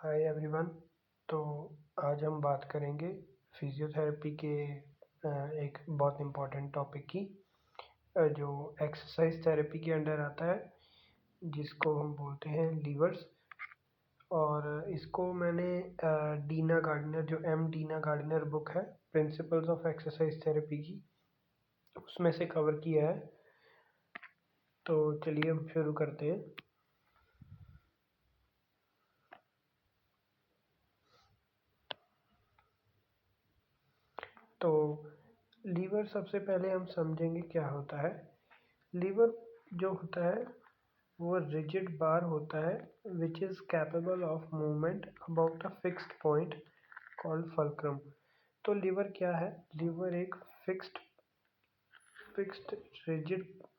Hi everyone. तो आज हम बात करेंगे फिजियोथेरेपी के एक बहुत इम्पोर्टेंट टॉपिक की, जो एक्सरसाइज थेरेपी के अंडर आता है, जिसको हम बोलते हैं लीवर्स। और इसको मैंने डीना गार्डनर, जो डीना गार्डनर बुक है प्रिंसिपल्स ऑफ एक्सरसाइज थेरेपी की, उसमें से कवर किया है। तो चलिए हम शुरू करते हैं। तो लीवर सबसे पहले हम समझेंगे क्या होता है। लीवर जो होता है वो रिजिड बार होता है which is capable of movement about a fixed point called fulcrum. तो लीवर क्या है? लीवर एक फिक्स्ड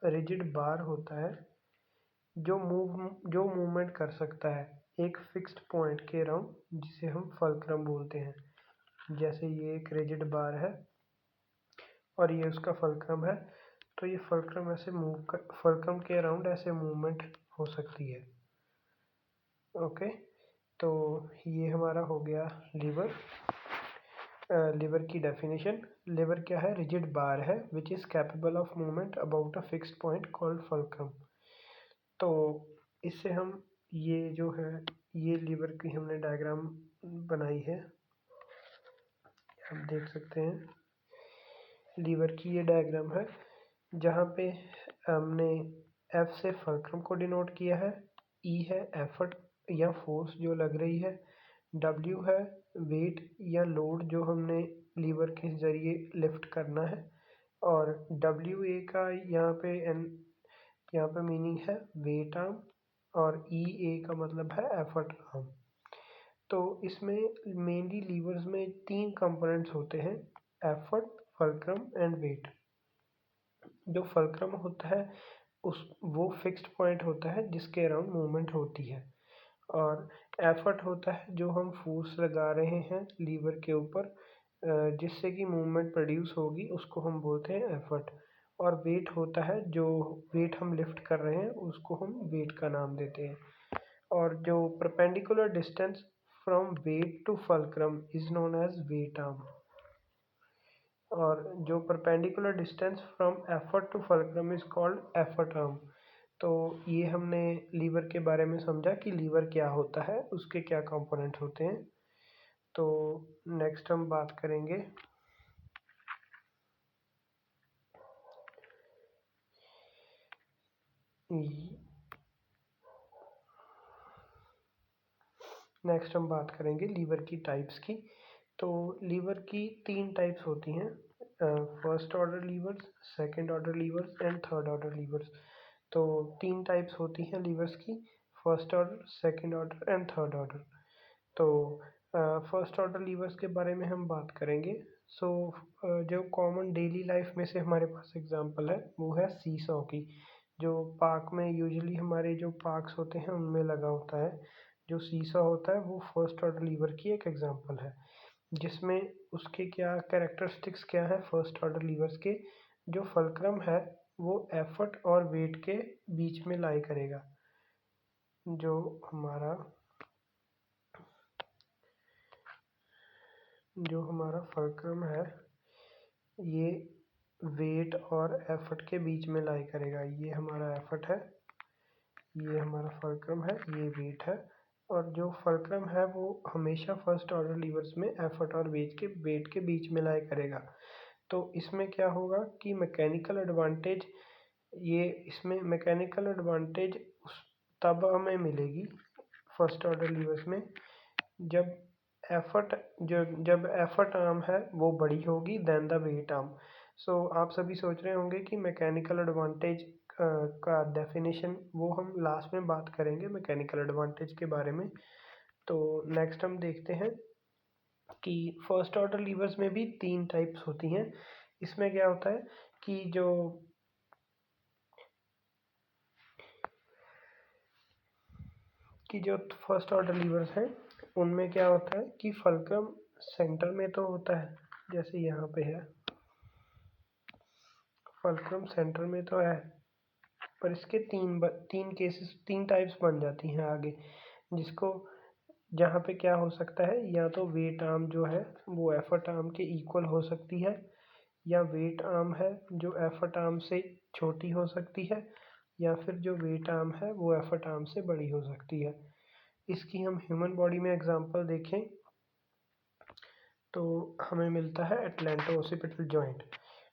रिजिड बार होता है जो मूवमेंट कर सकता है एक फिक्स्ड पॉइंट के अराउंड, जिसे हम फल्क्रम बोलते हैं। जैसे ये एक रिजिड बार है और ये उसका फल्क्रम है, तो ये फल्क्रम फल्क्रम के अराउंड ऐसे मूवमेंट हो सकती है। ओके, तो ये हमारा हो गया लीवर। लीवर की डेफिनेशन: लीवर क्या है? रिजिड बार है which is capable of movement about a fixed point called fulcrum. तो इससे हम ये जो है, ये लीवर की हमने डायग्राम बनाई है, आप देख सकते हैं। लीवर की ये डायग्राम है जहाँ पे हमने एफ से फल्क्रम को डिनोट किया है, ई है एफर्ट या फोर्स जो लग रही है, डब्ल्यू है वेट या लोड जो हमने लीवर के जरिए लिफ्ट करना है, और डब्ल्यू ए का यहाँ पे मीनिंग है वेट आर्म, और ई ए का मतलब है एफर्ट आर्म। तो इसमें मेनली लीवर्स में 3 कंपोनेंट्स होते हैं: एफर्ट, फल्क्रम एंड वेट। जो फल्क्रम होता है वो फिक्स्ड पॉइंट होता है जिसके अराउंड मूवमेंट होती है, और एफर्ट होता है जो हम फोर्स लगा रहे हैं लीवर के ऊपर जिससे कि मूवमेंट प्रोड्यूस होगी, उसको हम बोलते हैं एफर्ट। और वेट होता है, जो वेट हम लिफ्ट कर रहे हैं उसको हम वेट का नाम देते हैं। और जो perpendicular distance from weight to fulcrum is known as weight arm, और जो perpendicular distance from effort to fulcrum is called effort arm. तो ये हमने लीवर के बारे में समझा कि लीवर क्या होता है, उसके क्या कंपोनेंट होते हैं। तो नेक्स्ट हम बात करेंगे लीवर की टाइप्स की। तो लीवर की 3 टाइप्स होती हैं: first order levers, second order levers and third order levers. तो 3 टाइप्स होती हैं लीवर्स की: first order, second order and third order. तो फर्स्ट ऑर्डर लीवर्स के बारे में हम बात करेंगे। सो जो कॉमन डेली लाइफ में से हमारे पास एग्जांपल है वो है सीसॉ की, जो पार्क में यूजुअली हमारे जो पार्क्स होते हैं उनमें लगा होता है। जो सीसॉ होता है वो फर्स्ट ऑर्डर लीवर की एक एग्जांपल है, जिसमें उसके क्या कैरेक्टरिस्टिक्स क्या है फर्स्ट ऑर्डर लीवर्स के। जो फल्क्रम है वो एफर्ट और वेट के बीच में लाई करेगा। जो हमारा फल्क्रम है ये वेट और एफर्ट के बीच में लाई करेगा। ये हमारा एफर्ट है, ये हमारा फल्क्रम है, ये वेट है। और जो फल्क्रम है वो हमेशा फर्स्ट ऑर्डर लीवर्स में एफर्ट और वेट के बीच में लाई करेगा। तो इसमें क्या होगा कि मैकेनिकल एडवांटेज, ये इसमें मैकेनिकल एडवांटेज तब हमें मिलेगी फर्स्ट ऑर्डर लीवर्स में जब जब एफर्ट आर्म है वो बड़ी होगी देन द वेट आर्म। सो आप सभी सोच रहे होंगे कि मैकेनिकल एडवांटेज का डेफिनेशन वो हम लास्ट में बात करेंगे मैकेनिकल एडवांटेज के बारे में। तो नेक्स्ट हम देखते हैं कि फर्स्ट ऑर्डर लीवर्स में भी 3 टाइप्स होती हैं। इसमें क्या होता है कि जो फर्स्ट ऑर्डर लीवर्स हैं उनमें क्या होता है कि फल्क्रम सेंटर में तो होता है, जैसे यहाँ पे है फल्क्रम सेंटर में तो है, पर इसके तीन टाइप्स बन जाती हैं आगे, जिसको जहाँ पे क्या हो सकता है, या तो वेट आर्म जो है वो एफर्ट आर्म के इक्वल हो सकती है, या वेट आर्म है जो एफर्ट आर्म से छोटी हो सकती है, या फिर जो वेट आर्म है वो एफर्ट आर्म से बड़ी हो सकती है। इसकी हम ह्यूमन बॉडी में एग्जांपल देखें तो हमें मिलता है एटलेंटो ओसिपिटल जॉइंट।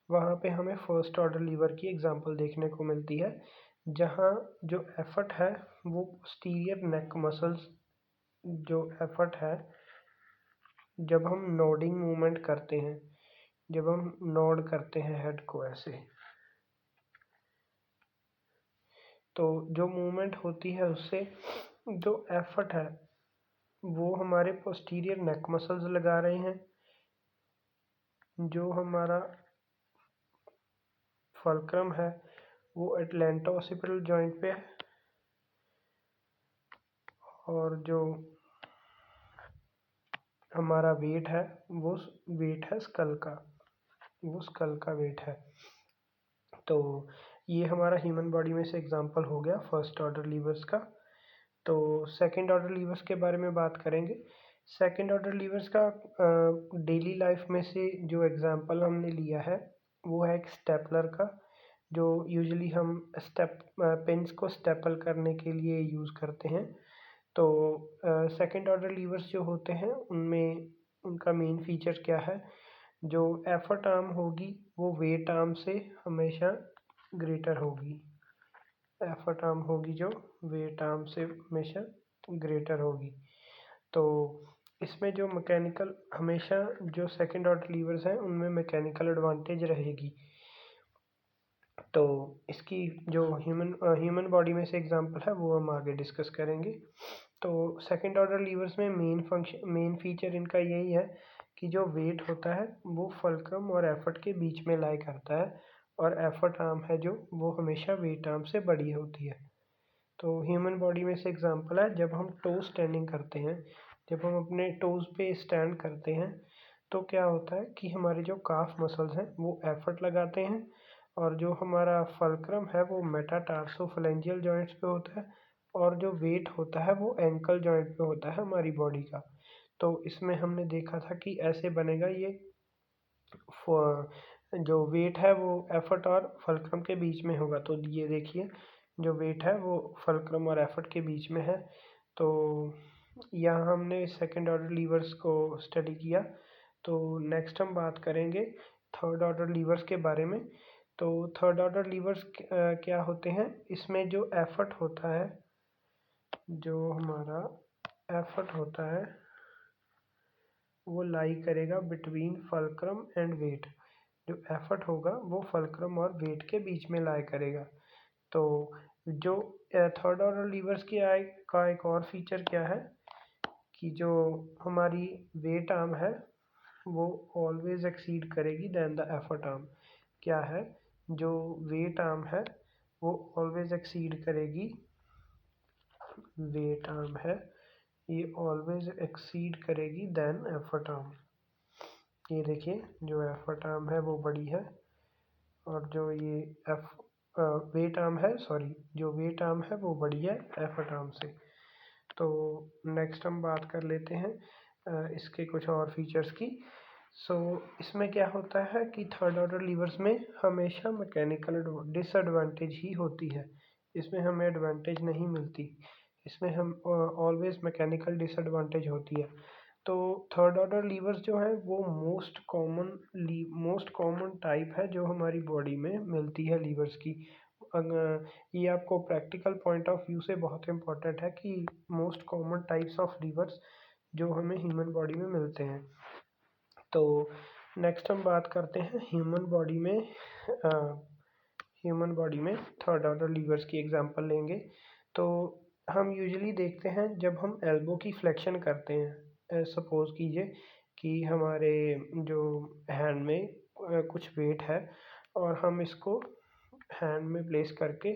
वहाँ पे हमें फर्स्ट ऑर्डर लीवर की एग्जांपल देखने को मिलती है, जहाँ जो एफर्ट है वो पोस्टीरियर नेक मसल्स, जो एफर्ट है जब हम नोडिंग मूवमेंट करते हैं, जब हम नोड करते हैं हेड को ऐसे, तो जो मूवमेंट होती है उससे जो एफर्ट है वो हमारे पोस्टीरियर नेक मसल्स लगा रहे हैं, जो हमारा फल्क्रम है वो एटलेंटो ओसिपिटल जॉइंट पे है, और जो हमारा वेट है वो वेट है स्कल का, वो स्कल का वेट है। तो ये हमारा ह्यूमन बॉडी में से एग्जांपल हो गया फर्स्ट ऑर्डर लीवर्स का। तो सेकंड ऑर्डर लीवर्स के बारे में बात करेंगे। सेकंड ऑर्डर लीवर्स का डेली लाइफ में से जो एग्जांपल हमने लिया है वो है एक स्टेपलर का, जो यूजुअली हम स्टेप पेन्स को स्टेपल करने के लिए यूज़ करते हैं। तो सेकंड ऑर्डर लीवर्स जो होते हैं उनमें उनका मेन फीचर क्या है, जो एफर्ट आर्म होगी वो वेट आर्म से हमेशा ग्रेटर होगी, एफर्ट आर्म होगी जो वेट आर्म से हमेशा ग्रेटर होगी। तो इसमें जो मैकेनिकल, हमेशा जो सेकंड ऑर्डर लीवर्स हैं उनमें मैकेनिकल एडवांटेज रहेगी। तो इसकी जो ह्यूमन बॉडी में से एग्जांपल है वो हम आगे डिस्कस करेंगे। तो सेकंड ऑर्डर लीवर्स में मेन फीचर इनका यही है कि जो वेट होता है वो फल्क्रम और एफर्ट के बीच में लाई करता है, और एफर्ट आर्म है जो वो हमेशा वेट आर्म से बड़ी होती है। तो ह्यूमन बॉडी में से एग्जांपल है, जब हम टो स्टैंडिंग करते हैं, जब हम अपने टोज़ पे स्टैंड करते हैं तो क्या होता है कि हमारे जो काफ मसल्स हैं वो एफर्ट लगाते हैं, और जो हमारा फल्क्रम है वो मेटाटार्सोफेलेंजियल जॉइंट्स पे होता है, और जो वेट होता है वो एंकल जॉइंट पे होता है हमारी बॉडी का। तो इसमें हमने देखा था कि ऐसे बनेगा ये, जो वेट है वो एफर्ट और फल्क्रम के बीच में होगा। तो ये देखिए जो वेट है वो फल्क्रम और एफर्ट के बीच में है। तो यहाँ हमने सेकंड ऑर्डर लीवर्स को स्टडी किया। तो नेक्स्ट हम बात करेंगे थर्ड ऑर्डर लीवर्स के बारे में। तो थर्ड ऑर्डर लीवर्स क्या होते हैं, इसमें जो एफर्ट होता है, जो हमारा एफर्ट होता है वो लाई करेगा बिटवीन फल्क्रम एंड वेट। जो एफर्ट होगा वो फल्क्रम और वेट के बीच में लाई करेगा। तो जो थर्ड ऑर्डर लीवर्स की आय का एक और फीचर क्या है कि जो हमारी वेट आर्म है वो ऑलवेज एक्सीड करेगी देन द एफर्ट आर्म। क्या है, जो वेट आर्म है वो ऑलवेज एक्सीड करेगी, वेट आर्म है ये ऑलवेज एक्सीड करेगी देन एफर्ट आर्म। ये देखिए जो एफर्ट आर्म है वो बड़ी है, और जो ये एफ वेट आर्म है, सॉरी, जो वेट आर्म है वो बड़ी है एफर्ट आर्म से। तो नेक्स्ट हम बात कर लेते हैं इसके कुछ और फीचर्स की। सो इसमें क्या होता है कि थर्ड ऑर्डर लीवर्स में हमेशा मैकेनिकल डिसएडवांटेज ही होती है, इसमें हमें एडवांटेज नहीं मिलती, इसमें हम ऑलवेज मैकेनिकल डिसएडवांटेज होती है। तो थर्ड ऑर्डर लीवर्स जो हैं वो मोस्ट कॉमन टाइप है जो हमारी बॉडी में मिलती है लीवर्स की। अगर ये आपको प्रैक्टिकल पॉइंट ऑफ व्यू से बहुत इम्पोर्टेंट है कि most common types of levers जो हमें ह्यूमन बॉडी में मिलते हैं। तो नेक्स्ट हम बात करते हैं ह्यूमन बॉडी में थर्ड ऑर्डर लीवर्स की एग्जांपल लेंगे। तो हम यूजुअली देखते हैं जब हम एल्बो की फ्लेक्शन करते हैं, सपोज कीजिए कि हमारे जो हैंड में कुछ वेट है और हम इसको हैंड में प्लेस करके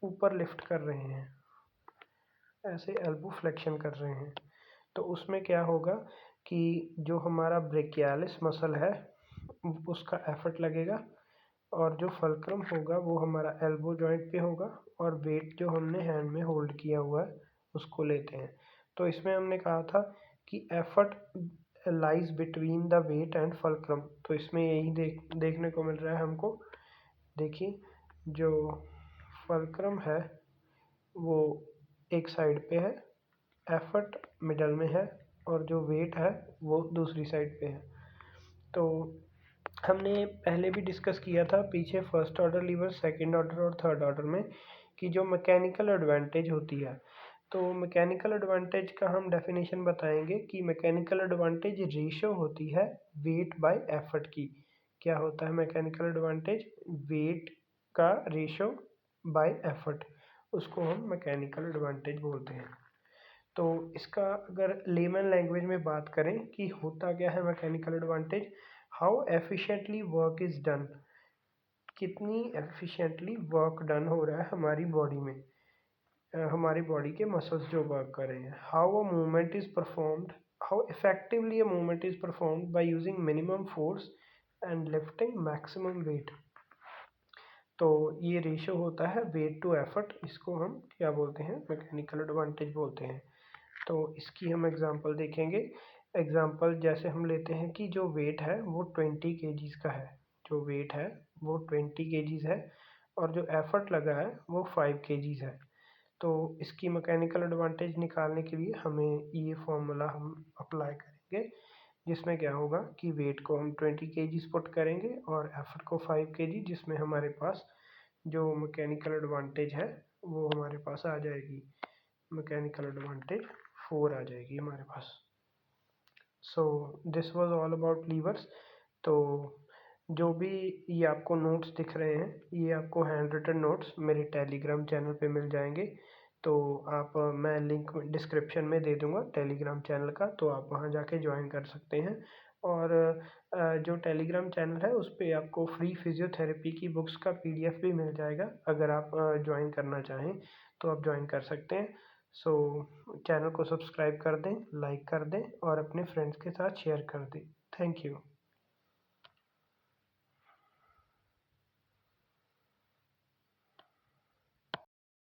ऊपर लिफ्ट कर रहे हैं, ऐसे एल्बो फ्लेक्शन कर रहे हैं। तो उसमें क्या होगा कि जो हमारा ब्रेकियालिस मसल है उसका एफर्ट लगेगा, और जो फल्क्रम होगा वो हमारा एल्बो जॉइंट पे होगा, और वेट जो हमने हैंड में होल्ड किया हुआ है उसको लेते हैं। तो इसमें हमने कहा था कि effort lies between the weight and fulcrum, तो इसमें यही देखने को मिल रहा है हमको। देखिए जो फल्क्रम है वो एक साइड पे है, एफर्ट मिडल में है और जो वेट है वो दूसरी साइड पे है। तो हमने पहले भी डिस्कस किया था पीछे first order liver, second order और थर्ड ऑर्डर में, कि जो मैकेनिकल एडवांटेज होती है, तो मैकेनिकल एडवांटेज का हम डेफिनेशन बताएंगे कि मैकेनिकल एडवांटेज रेशो होती है वेट बाय एफर्ट की। क्या होता है मैकेनिकल एडवांटेज? वेट का रेशो बाय एफर्ट, उसको हम मैकेनिकल एडवांटेज बोलते हैं। तो इसका अगर लेमन लैंग्वेज में बात करें कि होता क्या है mechanical advantage, how efficiently work is done, कितनी एफिशिएंटली वर्क डन हो रहा है हमारी बॉडी में, हमारी बॉडी के मसल्स जो वर्क कर रहे हैं। How a movement is performed, how effectively a movement is performed by using minimum force and lifting maximum weight. तो ये रेशो होता है वेट टू एफर्ट, इसको हम क्या बोलते हैं? मैकेनिकल एडवांटेज बोलते हैं। तो इसकी हम एग्जांपल देखेंगे। एग्जांपल जैसे हम लेते हैं कि जो वेट है वो 20 केजीज का है, जो वेट है वो 20 केजीज है और जो एफर्ट लगा है वो 5 केजीज है। तो इसकी मैकेनिकल एडवांटेज निकालने के लिए हमें ये फॉर्मूला हम अप्लाई करेंगे, जिसमें क्या होगा कि वेट को हम 20 केजीज पुट करेंगे और एफर्ट को 5 केजी, जिसमें हमारे पास जो मैकेनिकल एडवांटेज है वो हमारे पास आ जाएगी, मैकेनिकल एडवांटेज 4 आ जाएगी हमारे पास। So this was all about levers. तो जो भी ये आपको नोट्स दिख रहे हैं ये आपको हैंड रिटन नोट्स मेरे टेलीग्राम चैनल पे मिल जाएंगे। तो आप मैं लिंक डिस्क्रिप्शन में दे दूंगा टेलीग्राम चैनल का, तो आप वहाँ जाके ज्वाइन कर सकते हैं। और जो टेलीग्राम चैनल है उस पर आपको फ्री फिजियोथेरेपी की बुक्स का पीडीएफ भी मिल जाएगा, अगर आप ज्वाइन करना चाहें तो आप ज्वाइन कर सकते हैं। सो चैनल को सब्सक्राइब कर दें, लाइक कर दें और अपने फ्रेंड्स के साथ शेयर कर दें। Thank you.